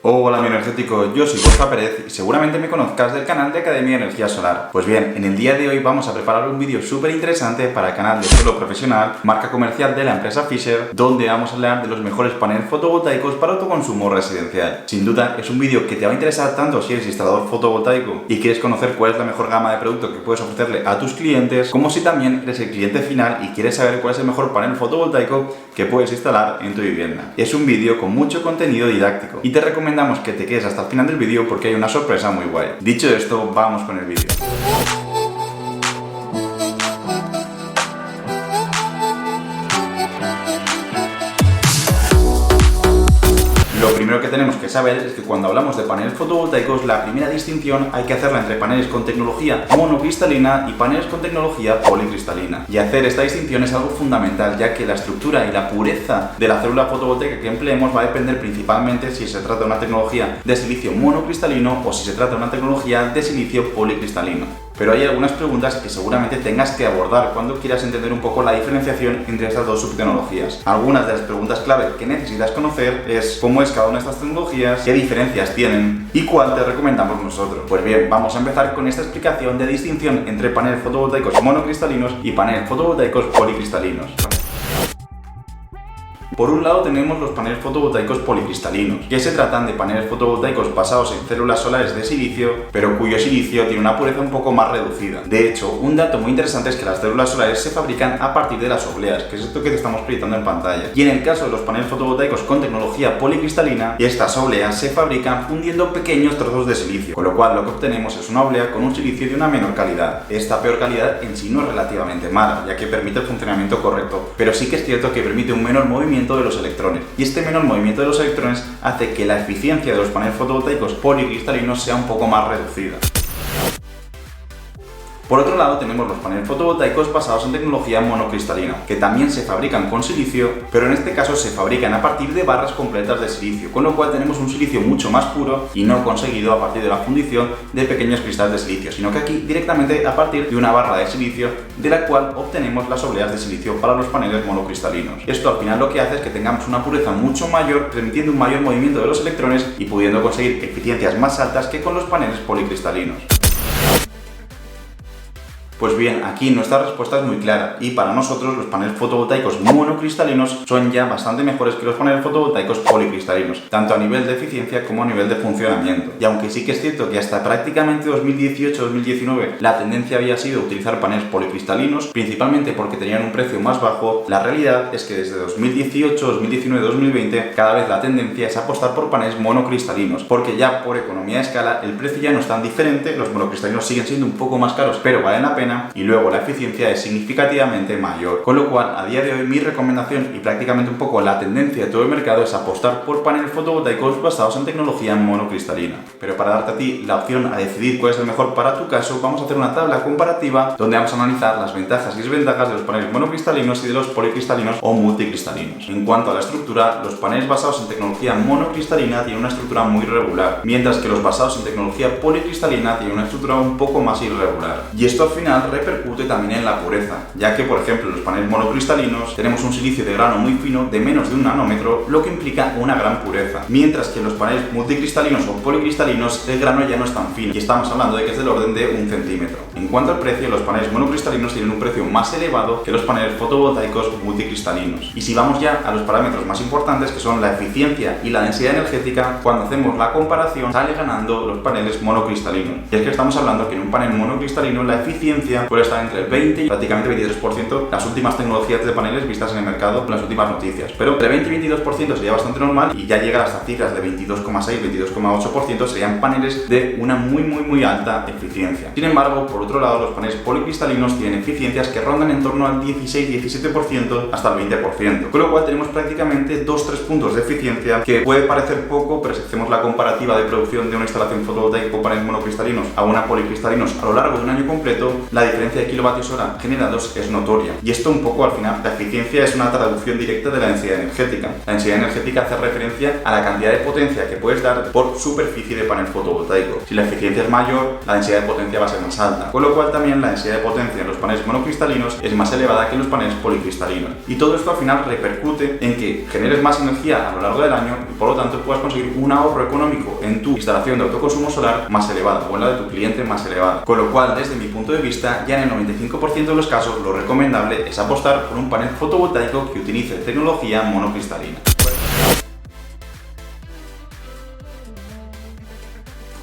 Hola mi energético, yo soy Borja Pérez y seguramente me conozcas del canal de Academia de Energía Solar. Pues bien, en el día de hoy vamos a preparar un vídeo súper interesante para el canal de Suelo Profesional, marca comercial de la empresa Fisher, donde vamos a hablar de los mejores paneles fotovoltaicos para autoconsumo residencial. Sin duda es un vídeo que te va a interesar tanto si eres instalador fotovoltaico y quieres conocer cuál es la mejor gama de productos que puedes ofrecerle a tus clientes, como si también eres el cliente final y quieres saber cuál es el mejor panel fotovoltaico que puedes instalar en tu vivienda. Es un vídeo con mucho contenido didáctico y te recomendamos que te quedes hasta el final del vídeo porque hay una sorpresa muy guay. Dicho esto, vamos con el vídeo. Lo primero que tenemos que saber es que cuando hablamos de paneles fotovoltaicos, la primera distinción hay que hacerla entre paneles con tecnología monocristalina y paneles con tecnología policristalina. Y hacer esta distinción es algo fundamental, ya que la estructura y la pureza de la célula fotovoltaica que empleemos va a depender principalmente si se trata de una tecnología de silicio monocristalino o si se trata de una tecnología de silicio policristalino. Pero hay algunas preguntas que seguramente tengas que abordar cuando quieras entender un poco la diferenciación entre estas dos subtecnologías. Algunas de las preguntas clave que necesitas conocer es cómo es cada una de estas tecnologías, qué diferencias tienen y cuál te recomendamos nosotros. Pues bien, vamos a empezar con esta explicación de distinción entre paneles fotovoltaicos monocristalinos y paneles fotovoltaicos policristalinos. Por un lado tenemos los paneles fotovoltaicos policristalinos, que se tratan de paneles fotovoltaicos basados en células solares de silicio, pero cuyo silicio tiene una pureza un poco más reducida. De hecho, un dato muy interesante es que las células solares se fabrican a partir de las obleas, que es esto que te estamos proyectando en pantalla. Y en el caso de los paneles fotovoltaicos con tecnología policristalina, estas obleas se fabrican fundiendo pequeños trozos de silicio, con lo cual lo que obtenemos es una oblea con un silicio de una menor calidad. Esta peor calidad en sí no es relativamente mala, ya que permite el funcionamiento correcto, pero sí que es cierto que permite un menor movimiento de los electrones, y este menor movimiento de los electrones hace que la eficiencia de los paneles fotovoltaicos policristalinos sea un poco más reducida. Por otro lado tenemos los paneles fotovoltaicos basados en tecnología monocristalina, que también se fabrican con silicio, pero en este caso se fabrican a partir de barras completas de silicio, con lo cual tenemos un silicio mucho más puro y no conseguido a partir de la fundición de pequeños cristales de silicio, sino que aquí directamente a partir de una barra de silicio de la cual obtenemos las obleas de silicio para los paneles monocristalinos. Esto al final lo que hace es que tengamos una pureza mucho mayor, permitiendo un mayor movimiento de los electrones y pudiendo conseguir eficiencias más altas que con los paneles policristalinos. Pues bien, aquí nuestra respuesta es muy clara y para nosotros los paneles fotovoltaicos monocristalinos son ya bastante mejores que los paneles fotovoltaicos policristalinos, tanto a nivel de eficiencia como a nivel de funcionamiento. Y aunque sí que es cierto que hasta prácticamente 2018-2019 la tendencia había sido utilizar paneles policristalinos, principalmente porque tenían un precio más bajo, la realidad es que desde 2018, 2019, 2020 cada vez la tendencia es apostar por paneles monocristalinos, porque ya por economía de escala el precio ya no es tan diferente, los monocristalinos siguen siendo un poco más caros, pero valen la pena, y luego la eficiencia es significativamente mayor. Con lo cual, a día de hoy mi recomendación y prácticamente un poco la tendencia de todo el mercado es apostar por paneles fotovoltaicos basados en tecnología monocristalina. Pero para darte a ti la opción a decidir cuál es el mejor para tu caso, vamos a hacer una tabla comparativa donde vamos a analizar las ventajas y desventajas de los paneles monocristalinos y de los policristalinos o multicristalinos. En cuanto a la estructura, los paneles basados en tecnología monocristalina tienen una estructura muy regular, mientras que los basados en tecnología policristalina tienen una estructura un poco más irregular. Y esto al final repercute también en la pureza, ya que por ejemplo en los paneles monocristalinos tenemos un silicio de grano muy fino de menos de 1 nanómetro, lo que implica una gran pureza, mientras que en los paneles multicristalinos o policristalinos el grano ya no es tan fino y estamos hablando de que es del orden de 1 centímetro. En cuanto al precio, los paneles monocristalinos tienen un precio más elevado que los paneles fotovoltaicos multicristalinos. Y si vamos ya a los parámetros más importantes, que son la eficiencia y la densidad energética, cuando hacemos la comparación sale ganando los paneles monocristalinos. Y es que estamos hablando que en un panel monocristalino la eficiencia puede estar entre el 20 y prácticamente 23%, las últimas tecnologías de paneles vistas en el mercado, las últimas noticias. Pero entre 20 y 22% sería bastante normal y ya llega hasta cifras de 22,6, 22,8% serían paneles de una muy alta eficiencia. Sin embargo, por otro lado, los paneles policristalinos tienen eficiencias que rondan en torno al 16-17% hasta el 20%, con lo cual tenemos prácticamente 2-3 puntos de eficiencia que puede parecer poco, pero si hacemos la comparativa de producción de una instalación fotovoltaica con paneles monocristalinos a una policristalinos a lo largo de un año completo, la diferencia de kilovatios hora generados es notoria. Y esto un poco al final, la eficiencia es una traducción directa de la densidad energética. La densidad energética hace referencia a la cantidad de potencia que puedes dar por superficie de panel fotovoltaico. Si la eficiencia es mayor, la densidad de potencia va a ser más alta, con lo cual también la densidad de potencia en los paneles monocristalinos es más elevada que en los paneles policristalinos. Y todo esto al final repercute en que generes más energía a lo largo del año y por lo tanto puedas conseguir un ahorro económico en tu instalación de autoconsumo solar más elevada o en la de tu cliente más elevada. Con lo cual, desde mi punto de vista, ya en el 95% de los casos lo recomendable es apostar por un panel fotovoltaico que utilice tecnología monocristalina.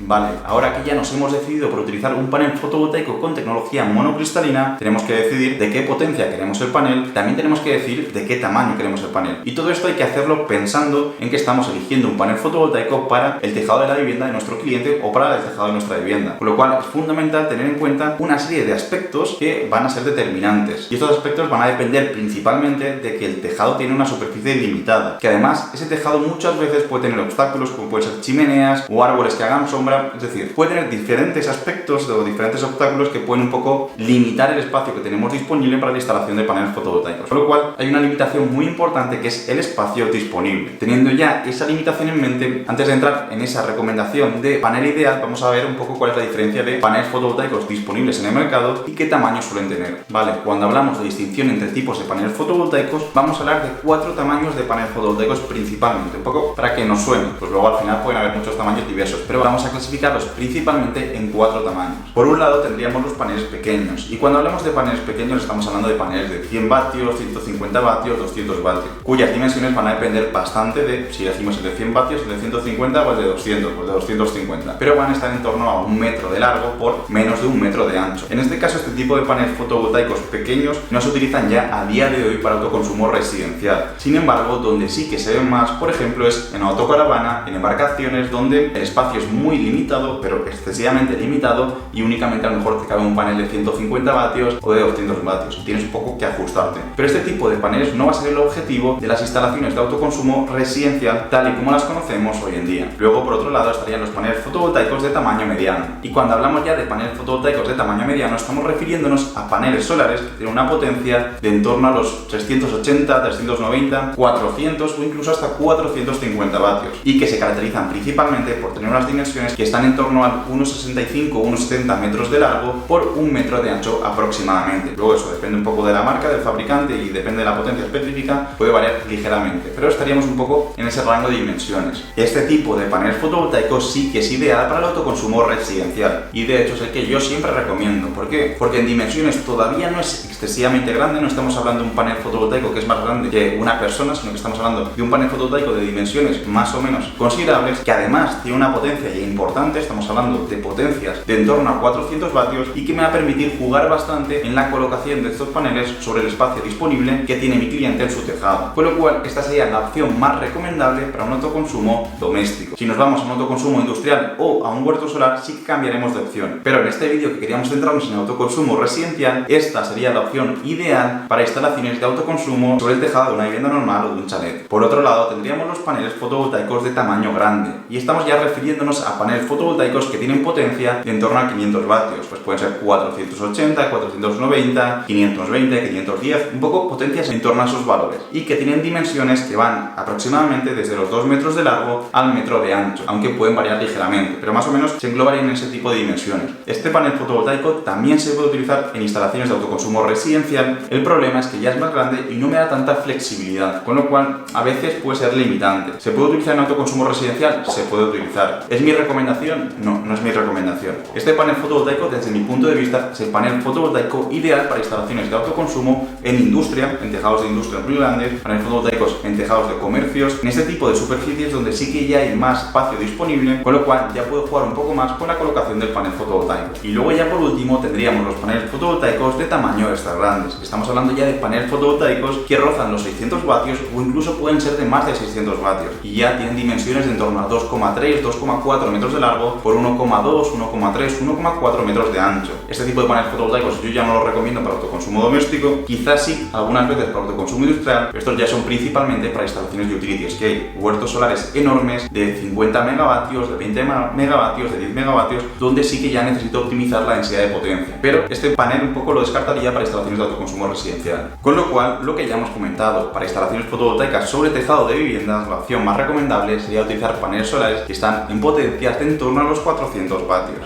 Vale, ahora que ya nos hemos decidido por utilizar un panel fotovoltaico con tecnología monocristalina, tenemos que decidir de qué potencia queremos el panel, también tenemos que decir de qué tamaño queremos el panel. Y todo esto hay que hacerlo pensando en que estamos eligiendo un panel fotovoltaico para el tejado de la vivienda de nuestro cliente o para el tejado de nuestra vivienda. Con lo cual es fundamental tener en cuenta una serie de aspectos que van a ser determinantes. Y estos aspectos van a depender principalmente de que el tejado tiene una superficie limitada. Que además ese tejado muchas veces puede tener obstáculos como pueden ser chimeneas o árboles que hagan sombra. Es decir, puede tener diferentes aspectos o diferentes obstáculos que pueden un poco limitar el espacio que tenemos disponible para la instalación de paneles fotovoltaicos. Con lo cual, hay una limitación muy importante que es el espacio disponible. Teniendo ya esa limitación en mente, antes de entrar en esa recomendación de panel ideal, vamos a ver un poco cuál es la diferencia de paneles fotovoltaicos disponibles en el mercado y qué tamaño suelen tener. Vale, cuando hablamos de distinción entre tipos de paneles fotovoltaicos, vamos a hablar de 4 tamaños de paneles fotovoltaicos principalmente, un poco para que nos suene. Pues luego al final pueden haber muchos tamaños diversos, pero vamos a clasificarlos principalmente en 4 tamaños. Por un lado tendríamos los paneles pequeños, y cuando hablamos de paneles pequeños estamos hablando de paneles de 100 vatios, 150 vatios, 200 vatios, cuyas dimensiones van a depender bastante de si decimos el de 100 vatios, el de 150 o el de 200, o el de 250, pero van a estar en torno a 1 metro de largo por menos de 1 metro de ancho. En este caso, este tipo de paneles fotovoltaicos pequeños no se utilizan ya a día de hoy para autoconsumo residencial. Sin embargo, donde sí que se ven más, por ejemplo, es en autocaravana, en embarcaciones, donde el espacio es muy limitado, pero excesivamente limitado, y únicamente a lo mejor te cabe un panel de 150 vatios o de 200 vatios. Tienes un poco que ajustarte. Pero este tipo de paneles no va a ser el objetivo de las instalaciones de autoconsumo residencial tal y como las conocemos hoy en día. Luego, por otro lado, estarían los paneles fotovoltaicos de tamaño mediano. Y cuando hablamos ya de paneles fotovoltaicos de tamaño mediano, estamos refiriéndonos a paneles solares que tienen una potencia de en torno a los 380, 390, 400 o incluso hasta 450 vatios, y que se caracterizan principalmente por tener unas dimensiones que están en torno a 1,65 o 1,70 metros de largo por 1 metro de ancho aproximadamente. Luego eso depende un poco de la marca, del fabricante, y depende de la potencia específica, puede variar ligeramente, pero estaríamos un poco en ese rango de dimensiones. Este tipo de paneles fotovoltaicos sí que es ideal para el autoconsumo residencial, y de hecho es el que yo siempre recomiendo. ¿Por qué? Porque en dimensiones todavía no es excesivamente grande, no estamos hablando de un panel fotovoltaico que es más grande que una persona, sino que estamos hablando de un panel fotovoltaico de dimensiones más o menos considerables, que además tiene una potencia ya importante. Estamos hablando de potencias de en torno a 400 vatios y que me va a permitir jugar bastante en la colocación de estos paneles sobre el espacio disponible que tiene mi cliente en su tejado. Con lo cual, esta sería la opción más recomendable para un autoconsumo doméstico. Si nos vamos a un autoconsumo industrial o a un huerto solar, sí que cambiaremos de opción. Pero en este vídeo que queríamos centrarnos en el autoconsumo residencial, esta sería la opción ideal para instalaciones de autoconsumo sobre el tejado de una vivienda normal o de un chalet. Por otro lado, tendríamos los paneles fotovoltaicos de tamaño grande, y estamos ya refiriéndonos a paneles fotovoltaicos que tienen potencia de en torno a 500 vatios, pues pueden ser 480, 490, 520, 510, un poco potencias en torno a esos valores, y que tienen dimensiones que van aproximadamente desde los 2 metros de largo al metro de ancho, aunque pueden variar ligeramente, pero más o menos se englobarían en ese tipo de dimensiones. Este panel fotovoltaico también se puede utilizar en instalaciones de autoconsumo residencial. El problema es que ya es más grande y no me da tanta flexibilidad, con lo cual a veces puede ser limitante. ¿Se puede utilizar en autoconsumo residencial? Se puede utilizar. ¿Es mi recomendación? No, no es mi recomendación. Este panel fotovoltaico, desde mi punto de vista, es el panel fotovoltaico ideal para instalaciones de autoconsumo en industria, en tejados de industria muy grandes, paneles fotovoltaicos en tejados de comercios, en este tipo de superficies donde sí que ya hay más espacio disponible, con lo cual ya puedo jugar un poco más con la colocación del panel fotovoltaico. Y luego ya por último tendríamos los paneles fotovoltaicos de tamaño extra grandes. Estamos hablando ya de paneles fotovoltaicos que rozan los 600 vatios o incluso pueden ser de más de 600 vatios y ya tienen dimensiones de en torno a 2,3, 2,4 metros metros de largo por 1,2, 1,3, 1,4 metros de ancho. Este tipo de paneles fotovoltaicos yo ya no los recomiendo para autoconsumo doméstico, quizás sí, algunas veces para autoconsumo industrial, pero estos ya son principalmente para instalaciones de utilities, que hay huertos solares enormes de 50 megavatios, de 20 megavatios, de 10 megavatios, donde sí que ya necesito optimizar la densidad de potencia. Pero este panel un poco lo descartaría para instalaciones de autoconsumo residencial. Con lo cual, lo que ya hemos comentado, para instalaciones fotovoltaicas sobre tejado de viviendas, la opción más recomendable sería utilizar paneles solares que están en potencias de en torno a los 400 vatios.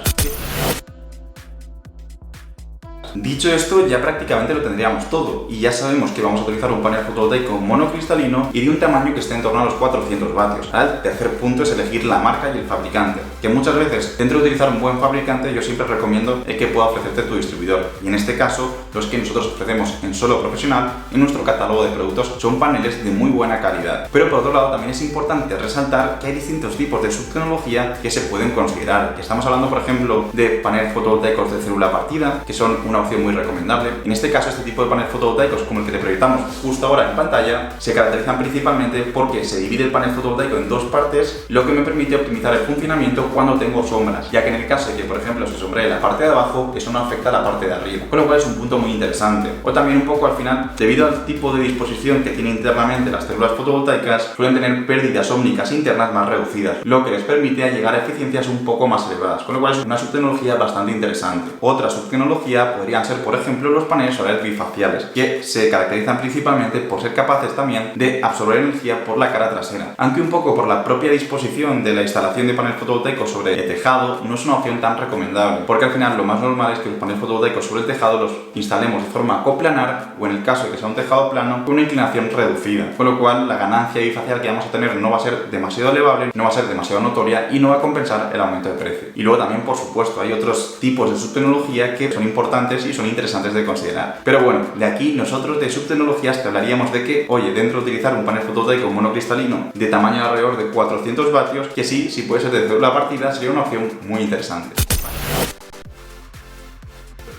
Dicho esto, ya prácticamente lo tendríamos todo y ya sabemos que vamos a utilizar un panel fotovoltaico monocristalino y de un tamaño que esté en torno a los 400 vatios. Ahora, el tercer punto es elegir la marca y el fabricante, que muchas veces dentro de utilizar un buen fabricante yo siempre recomiendo que pueda ofrecerte tu distribuidor, y en este caso los que nosotros ofrecemos en Solo Profesional en nuestro catálogo de productos son paneles de muy buena calidad. Pero por otro lado también es importante resaltar que hay distintos tipos de subtecnología que se pueden considerar. Estamos hablando por ejemplo de paneles fotovoltaicos de célula partida, que son una opción muy recomendable. En este caso, este tipo de paneles fotovoltaicos como el que te proyectamos justo ahora en pantalla se caracterizan principalmente porque se divide el panel fotovoltaico en dos partes, lo que me permite optimizar el funcionamiento cuando tengo sombras, ya que en el caso de que por ejemplo se sombree la parte de abajo, eso no afecta a la parte de arriba, con lo cual es un punto muy interesante. O también un poco al final, debido al tipo de disposición que tiene internamente las células fotovoltaicas, suelen tener pérdidas ómnicas internas más reducidas, lo que les permite llegar a eficiencias un poco más elevadas, con lo cual es una subtecnología bastante interesante. Otra subtecnología podrían ser por ejemplo los paneles solares bifaciales, que se caracterizan principalmente por ser capaces también de absorber energía por la cara trasera, aunque un poco por la propia disposición de la instalación de paneles fotovoltaicos sobre el tejado no es una opción tan recomendable, porque al final lo más normal es que los paneles fotovoltaicos sobre el tejado los instalemos de forma coplanar o en el caso de que sea un tejado plano con una inclinación reducida, con lo cual la ganancia bifacial que vamos a tener no va a ser demasiado elevable, no va a ser demasiado notoria y no va a compensar el aumento de precio. Y luego también por supuesto hay otros tipos de subtecnología que son importantes y son interesantes de considerar. Pero bueno, de aquí nosotros de subtecnologías te hablaríamos de que, oye, dentro de utilizar un panel fotovoltaico monocristalino de tamaño alrededor de 400 vatios, que sí, si puede ser de célula partida, sería una opción muy interesante.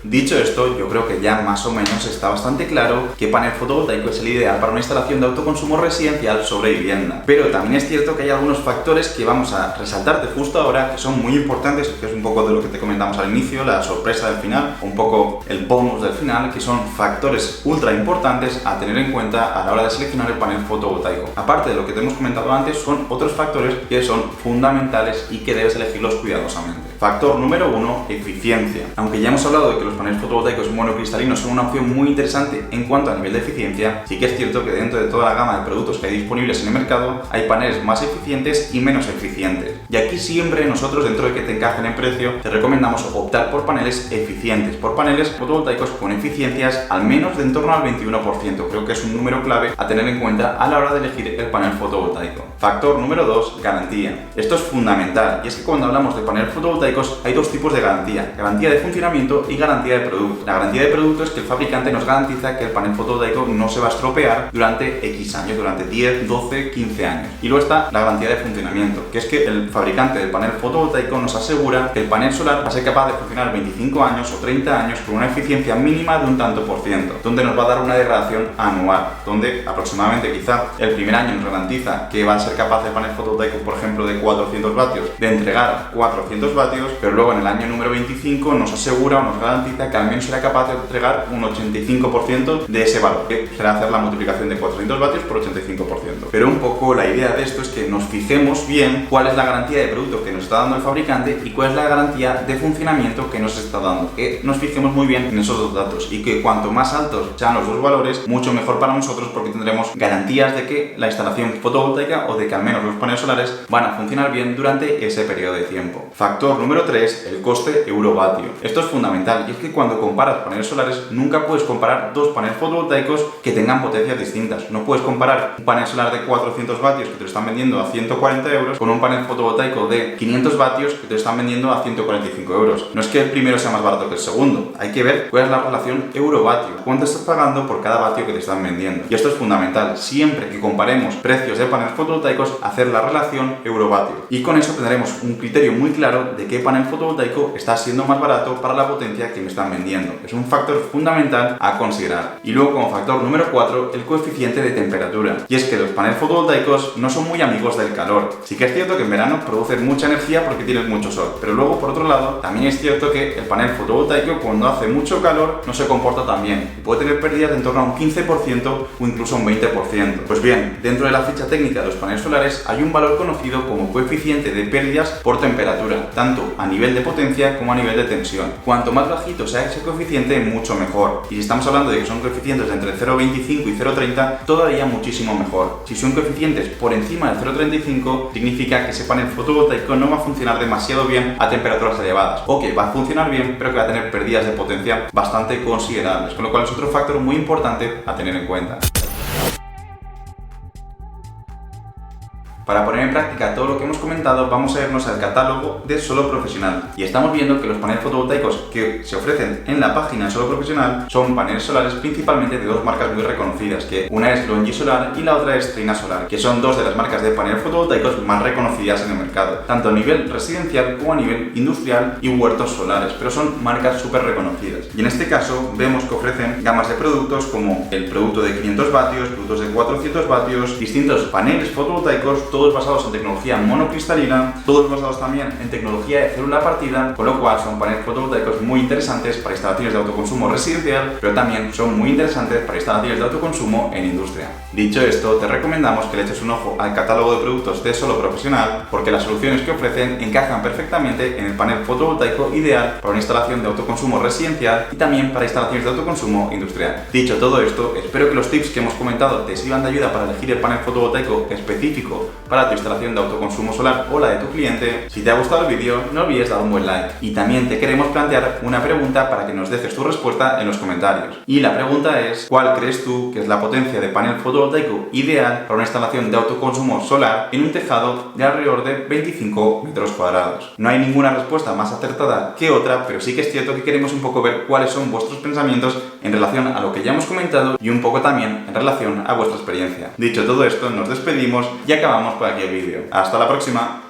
Dicho esto, yo creo que ya más o menos está bastante claro qué panel fotovoltaico es el ideal para una instalación de autoconsumo residencial sobre vivienda. Pero también es cierto que hay algunos factores que vamos a resaltarte justo ahora que son muy importantes, que es un poco de lo que te comentamos al inicio, la sorpresa del final, un poco el bonus del final, que son factores ultra importantes a tener en cuenta a la hora de seleccionar el panel fotovoltaico. Aparte de lo que te hemos comentado antes, son otros factores que son fundamentales y que debes elegirlos cuidadosamente. Factor número 1, eficiencia. Aunque ya hemos hablado de que los paneles fotovoltaicos monocristalinos son una opción muy interesante en cuanto a nivel de eficiencia, sí que es cierto que dentro de toda la gama de productos que hay disponibles en el mercado hay paneles más eficientes y menos eficientes. Y aquí siempre nosotros, dentro de que te encajen en precio, te recomendamos optar por paneles eficientes, por paneles fotovoltaicos con eficiencias al menos de en torno al 21%. Creo que es un número clave a tener en cuenta a la hora de elegir el panel fotovoltaico. Factor número 2, garantía. Esto es fundamental, y es que cuando hablamos de paneles fotovoltaicos hay dos tipos de garantía: garantía de funcionamiento y garantía de producto. La garantía de producto es que el fabricante nos garantiza que el panel fotovoltaico no se va a estropear durante X años, durante 10, 12, 15 años. Y luego está la garantía de funcionamiento, que es que el fabricante del panel fotovoltaico nos asegura que el panel solar va a ser capaz de funcionar 25 años o 30 años con una eficiencia mínima de un tanto por ciento, donde nos va a dar una degradación anual, donde aproximadamente quizá el primer año nos garantiza que va a ser capaz el panel fotovoltaico, por ejemplo, de 400 vatios, de entregar 400 vatios, pero luego en el año número 25 nos asegura o nos garantiza que al menos será capaz de entregar un 85% de ese valor, que será hacer la multiplicación de 400 vatios por 85%. Pero un poco la idea de esto es que nos fijemos bien cuál es la garantía de producto que nos está dando el fabricante y cuál es la garantía de funcionamiento que nos está dando, que nos fijemos muy bien en esos dos datos y que cuanto más altos sean los dos valores, mucho mejor para nosotros, porque tendremos garantías de que la instalación fotovoltaica o de que al menos los paneles solares van a funcionar bien durante ese periodo de tiempo. Factor número 3, el coste euro-vatio. Esto es fundamental, y es que cuando comparas paneles solares nunca puedes comparar dos paneles fotovoltaicos que tengan potencias distintas. No puedes comparar un panel solar de 400 vatios que te lo están vendiendo a 140 euros con un panel fotovoltaico de 500 vatios que te lo están vendiendo a 145 euros. No es que el primero sea más barato que el segundo, hay que ver cuál es la relación euro-vatio, cuánto estás pagando por cada vatio que te están vendiendo. Y esto es fundamental, siempre que comparemos precios de paneles fotovoltaicos, hacer la relación euro-vatio. Y con eso tendremos un criterio muy claro de qué qué panel fotovoltaico está siendo más barato para la potencia que me están vendiendo. Es un factor fundamental a considerar. Y luego, como factor número 4, el coeficiente de temperatura. Y es que los paneles fotovoltaicos no son muy amigos del calor. Sí que es cierto que en verano producen mucha energía porque tienes mucho sol, pero luego, por otro lado, también es cierto que el panel fotovoltaico, cuando hace mucho calor, no se comporta tan bien y puede tener pérdidas de en torno a un 15% o incluso un 20%. Pues bien, dentro de la ficha técnica de los paneles solares hay un valor conocido como coeficiente de pérdidas por temperatura, tanto a nivel de potencia como a nivel de tensión. Cuanto más bajito sea ese coeficiente, mucho mejor. Y si estamos hablando de que son coeficientes de entre 0,25 y 0,30, todavía muchísimo mejor. Si son coeficientes por encima del 0,35, significa que ese panel fotovoltaico no va a funcionar demasiado bien a temperaturas elevadas, o que va a funcionar bien, pero que va a tener pérdidas de potencia bastante considerables, con lo cual es otro factor muy importante a tener en cuenta. Para poner en práctica todo lo que hemos comentado, vamos a irnos al catálogo de Solo Profesional. Y estamos viendo que los paneles fotovoltaicos que se ofrecen en la página de Solo Profesional son paneles solares principalmente de dos marcas muy reconocidas, que una es Longi Solar y la otra es Trina Solar, que son dos de las marcas de paneles fotovoltaicos más reconocidas en el mercado, tanto a nivel residencial como a nivel industrial y huertos solares, pero son marcas súper reconocidas. Y en este caso vemos que ofrecen gamas de productos como el producto de 500 vatios, productos de 400 vatios, distintos paneles fotovoltaicos, todos basados en tecnología monocristalina, todos basados también en tecnología de célula partida, con lo cual son paneles fotovoltaicos muy interesantes para instalaciones de autoconsumo residencial, pero también son muy interesantes para instalaciones de autoconsumo en industria. Dicho esto, te recomendamos que le eches un ojo al catálogo de productos de Solo Profesional, porque las soluciones que ofrecen encajan perfectamente en el panel fotovoltaico ideal para una instalación de autoconsumo residencial y también para instalaciones de autoconsumo industrial. Dicho todo esto, espero que los tips que hemos comentado te sirvan de ayuda para elegir el panel fotovoltaico específico para tu instalación de autoconsumo solar o la de tu cliente. Si te ha gustado el vídeo, no olvides dar un buen like. Y también te queremos plantear una pregunta para que nos dejes tu respuesta en los comentarios. Y la pregunta es: ¿cuál crees tú que es la potencia de panel fotovoltaico ideal para una instalación de autoconsumo solar en un tejado de alrededor de 25 metros cuadrados? No hay ninguna respuesta más acertada que otra, pero sí que es cierto que queremos un poco ver cuáles son vuestros pensamientos en relación a lo que ya hemos comentado y un poco también en relación a vuestra experiencia. Dicho todo esto, nos despedimos y acabamos por aquí el vídeo. ¡Hasta la próxima!